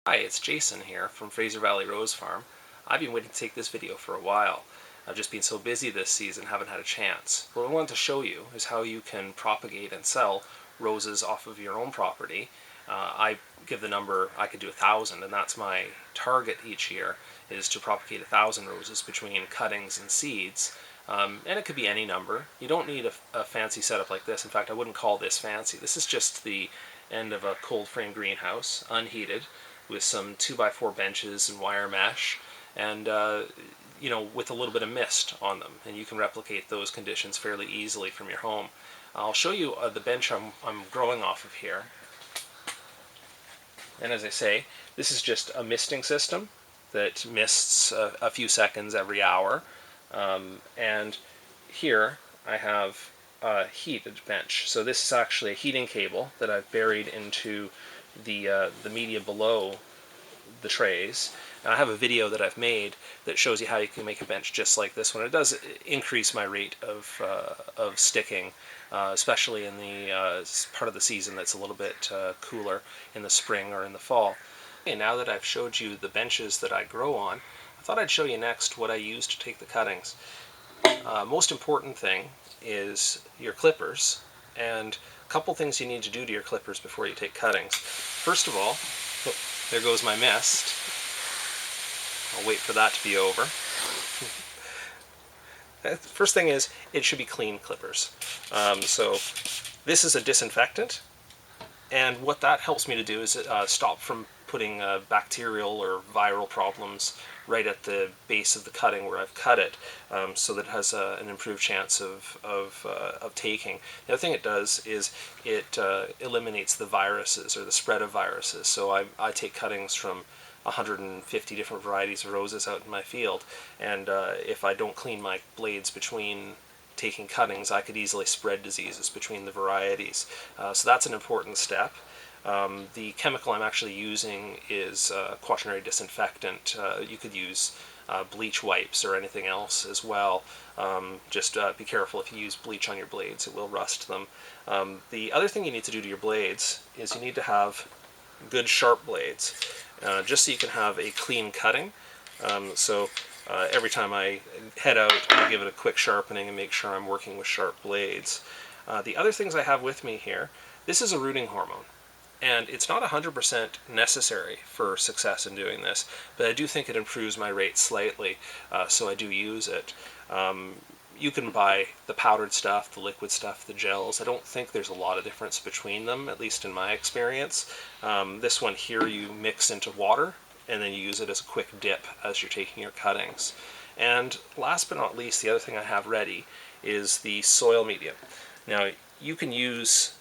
Hi, it's Jason here from Fraser Valley Rose Farm. I've been waiting to take this video for a while. I've just been so busy this season, haven't had a chance. What I wanted to show you is how you can propagate and sell roses off of your own property. I give the number, I could do 1,000, and that's my target each year, is to propagate 1,000 roses between cuttings and seeds. And it could be any number. You don't need a fancy setup like this. In fact, I wouldn't call this fancy. This is just the end of a cold frame greenhouse, unheated, with some 2x4 benches and wire mesh, and with a little bit of mist on them, and you can replicate those conditions fairly easily from your home. I'll show you the bench I'm growing off of here, and as I say, this is just a misting system that mists a few seconds every hour, and here I have a heated bench. So this is actually a heating cable that I've buried into the media below the trays. And I have a video that I've made that shows you how you can make a bench just like this one. It does increase my rate of sticking, especially in the part of the season that's a little bit cooler in the spring or in the fall. Okay, now that I've showed you the benches that I grow on, I thought I'd show you next what I use to take the cuttings. Most important thing is your clippers, and a couple things you need to do to your clippers before you take cuttings. First of all, there goes my mist. I'll wait for that to be over. First thing is, it should be clean clippers. So this is a disinfectant, and what that helps me to do is stop from putting bacterial or viral problems right at the base of the cutting where I've cut it, so that it has an improved chance of taking. The other thing it does is it eliminates the viruses or the spread of viruses. So I take cuttings from 150 different varieties of roses out in my field, and if I don't clean my blades between taking cuttings, I could easily spread diseases between the varieties. So that's an important step. The chemical I'm actually using is quaternary disinfectant. You could use bleach wipes or anything else as well. Just be careful if you use bleach on your blades, it will rust them. The other thing you need to do to your blades is you need to have good sharp blades, just so you can have a clean cutting. Every time I head out, I give it a quick sharpening and make sure I'm working with sharp blades. The other things I have with me here, this is a rooting hormone. And it's not 100% necessary for success in doing this, but I do think it improves my rate slightly, so I do use it. You can buy the powdered stuff, the liquid stuff, the gels. I don't think there's a lot of difference between them, at least in my experience. This one here you mix into water, and then you use it as a quick dip as you're taking your cuttings. And last but not least, the other thing I have ready is the soil medium. Now, you can use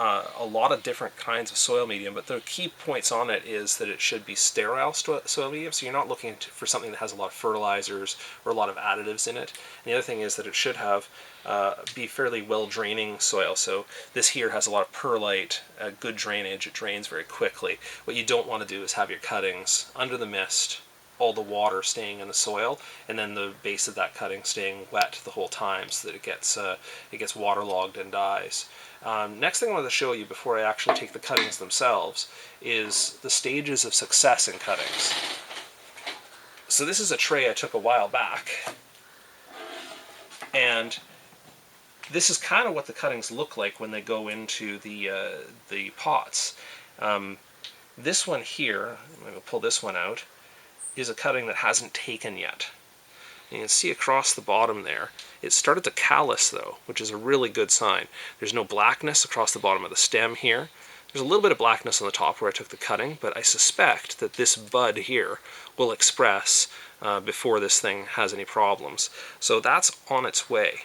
a lot of different kinds of soil medium, but the key points on it is that it should be sterile soil medium, so you're not looking for something that has a lot of fertilizers or a lot of additives in it. And the other thing is that it should have be fairly well draining soil. So this here has a lot of perlite, good drainage, it drains very quickly. What you don't want to do is have your cuttings under the mist, all the water staying in the soil, and then the base of that cutting staying wet the whole time, so that it gets waterlogged and dies. Next thing I want to show you before I actually take the cuttings themselves is the stages of success in cuttings. So this is a tray I took a while back, and this is kind of what the cuttings look like when they go into the pots. This one here, I'm going to pull this one out, is a cutting that hasn't taken yet. And you can see across the bottom there, it started to callus though, which is a really good sign. There's no blackness across the bottom of the stem here. There's a little bit of blackness on the top where I took the cutting, but I suspect that this bud here will express before this thing has any problems. So that's on its way.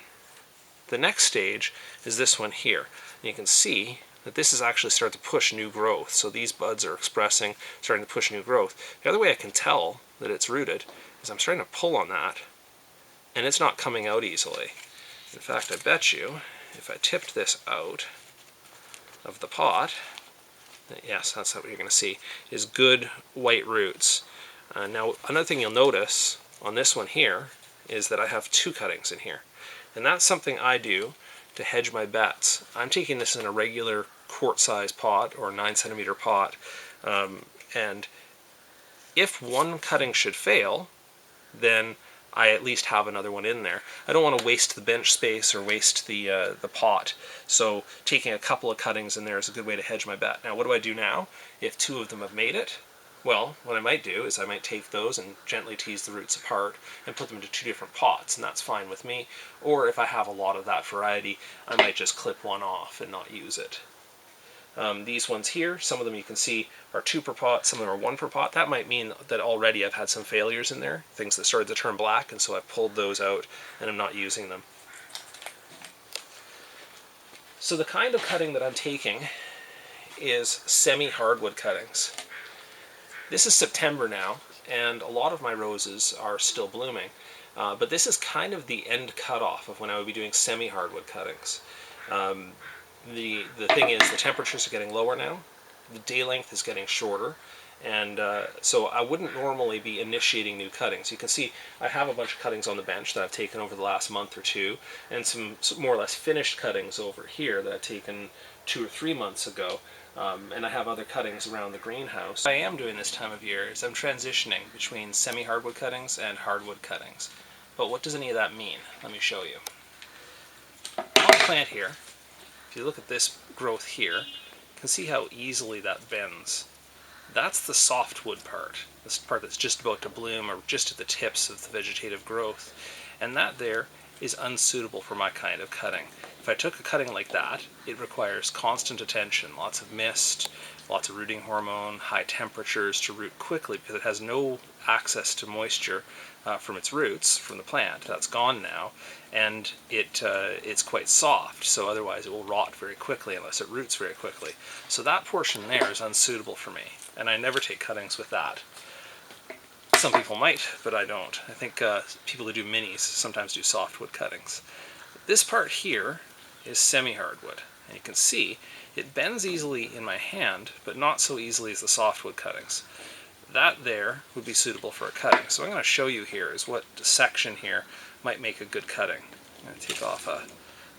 The next stage is this one here. And you can see that this is actually starting to push new growth. So these buds are expressing, starting to push new growth. The other way I can tell that it's rooted is I'm starting to pull on that, and it's not coming out easily. In fact, I bet you, if I tipped this out of the pot, yes, that's what you're going to see, is good white roots. Now, another thing you'll notice on this one here is that I have two cuttings in here. And that's something I do to hedge my bets. I'm taking this in a regular quart-size pot or 9 centimeter pot, and if one cutting should fail, then I at least have another one in there. I don't want to waste the bench space or waste the pot, so taking a couple of cuttings in there is a good way to hedge my bet. Now what do I do now if two of them have made it? Well, what I might do is I might take those and gently tease the roots apart and put them into two different pots, and that's fine with me. Or if I have a lot of that variety, I might just clip one off and not use it. These ones here, some of them you can see are 2 per pot, some of them are 1 per pot. That might mean that already I've had some failures in there, things that started to turn black, and so I've pulled those out and I'm not using them. So the kind of cutting that I'm taking is semi-hardwood cuttings. This is September now, and a lot of my roses are still blooming, but this is kind of the end cutoff of when I would be doing semi-hardwood cuttings. The thing is, the temperatures are getting lower now, the day length is getting shorter, and so I wouldn't normally be initiating new cuttings. You can see I have a bunch of cuttings on the bench that I've taken over the last month or two, and some more or less finished cuttings over here that I've taken 2 or 3 months ago, and I have other cuttings around the greenhouse. What I am doing this time of year is I'm transitioning between semi-hardwood cuttings and hardwood cuttings. But what does any of that mean? Let me show you. On the plant here, if you look at this growth here, you can see how easily that bends. That's the softwood part, this part that's just about to bloom or just at the tips of the vegetative growth. And that there is unsuitable for my kind of cutting. If I took a cutting like that, it requires constant attention, lots of mist, lots of rooting hormone, high temperatures to root quickly because it has no access to moisture from its roots, from the plant. That's gone now, and it's quite soft, so otherwise it will rot very quickly unless it roots very quickly. So that portion there is unsuitable for me, and I never take cuttings with that. Some people might, but I don't. I think people who do minis sometimes do softwood cuttings. This part here is semi-hardwood, and you can see it bends easily in my hand, but not so easily as the softwood cuttings. That there would be suitable for a cutting. So what I'm going to show you here is what section here might make a good cutting. I'm going to take off a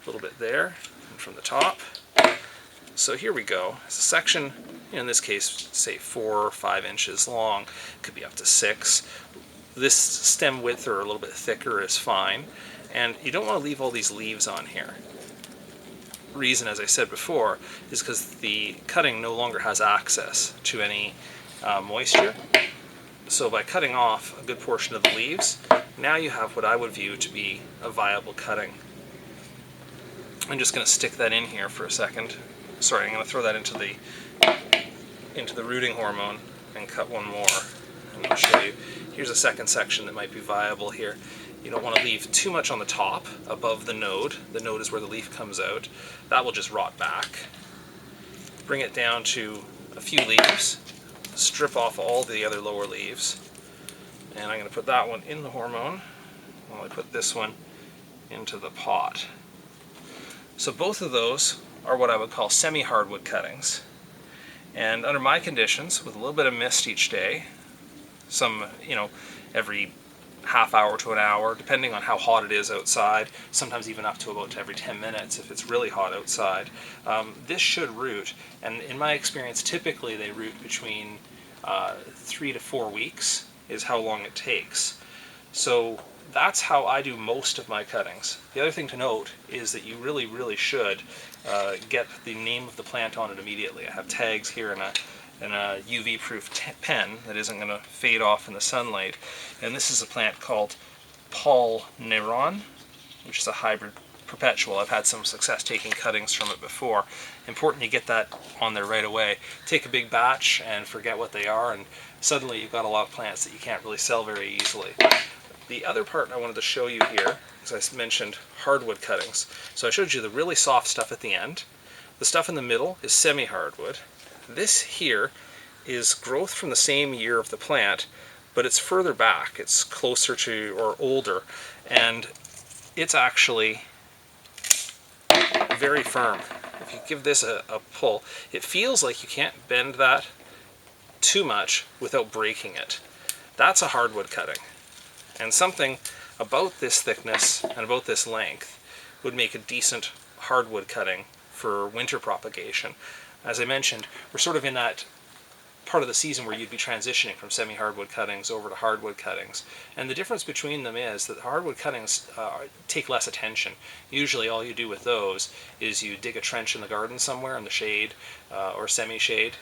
little bit there and from the top. So here we go. It's a section, in this case, say 4 or 5 inches long. It could be up to 6. This stem width or a little bit thicker is fine. And you don't want to leave all these leaves on here. Reason, as I said before, is because the cutting no longer has access to any moisture. So by cutting off a good portion of the leaves, now you have what I would view to be a viable cutting. I'm just going to stick that in here for a second. Sorry, I'm going to throw that into the rooting hormone and cut one more. And I'll show you. Here's a second section that might be viable here. You don't want to leave too much on the top above the node. The node is where the leaf comes out. That will just rot back. Bring it down to a few leaves. Strip off all the other lower leaves. And I'm going to put that one in the hormone while I put this one into the pot. So both of those are what I would call semi-hardwood cuttings. And under my conditions, with a little bit of mist each day, some, every half hour to an hour, depending on how hot it is outside, sometimes even up to about every 10 minutes if it's really hot outside. This should root, and in my experience, typically they root between 3 to 4 weeks is how long it takes. So that's how I do most of my cuttings. The other thing to note is that you really, really should get the name of the plant on it immediately. I have tags here in a UV-proof pen that isn't going to fade off in the sunlight. And this is a plant called Paul Neron, which is a hybrid perpetual. I've had some success taking cuttings from it before. Important you get that on there right away. Take a big batch and forget what they are, and suddenly you've got a lot of plants that you can't really sell very easily. The other part I wanted to show you here, as I mentioned, hardwood cuttings. So I showed you the really soft stuff at the end. The stuff in the middle is semi-hardwood. This here is growth from the same year of the plant, but it's further back. It's closer to, or older, and it's actually very firm. If you give this a pull, it feels like you can't bend that too much without breaking it. That's a hardwood cutting. And something about this thickness and about this length would make a decent hardwood cutting for winter propagation. As I mentioned, we're sort of in that part of the season where you'd be transitioning from semi-hardwood cuttings over to hardwood cuttings. And the difference between them is that the hardwood cuttings take less attention. Usually all you do with those is you dig a trench in the garden somewhere in the shade or semi-shade.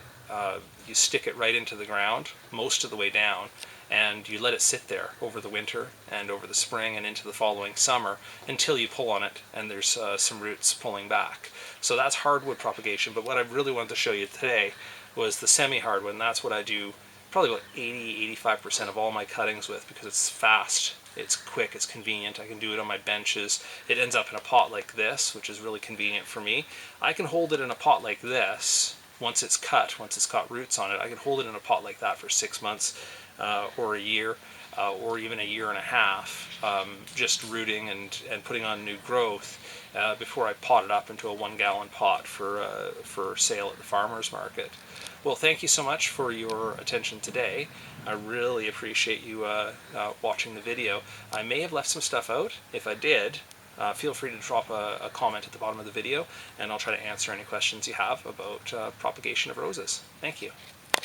You stick it right into the ground most of the way down, and you let it sit there over the winter and over the spring and into the following summer until you pull on it and there's some roots pulling back. So that's hardwood propagation. But what I really wanted to show you today was the semi-hardwood, and that's what I do probably about 80-85% of all my cuttings with, because it's fast, it's quick, it's convenient. I can do it on my benches. It ends up in a pot like this, which is really convenient for me. I can hold it in a pot like this once it's cut, once it's got roots on it. I can hold it in a pot like that for 6 months or a year or even a year and a half, just rooting and putting on new growth before I pot it up into a 1-gallon pot for sale at the farmer's market. Well, thank you so much for your attention today. I really appreciate you watching the video. I may have left some stuff out. If I did, feel free to drop a comment at the bottom of the video, and I'll try to answer any questions you have about propagation of roses. Thank you.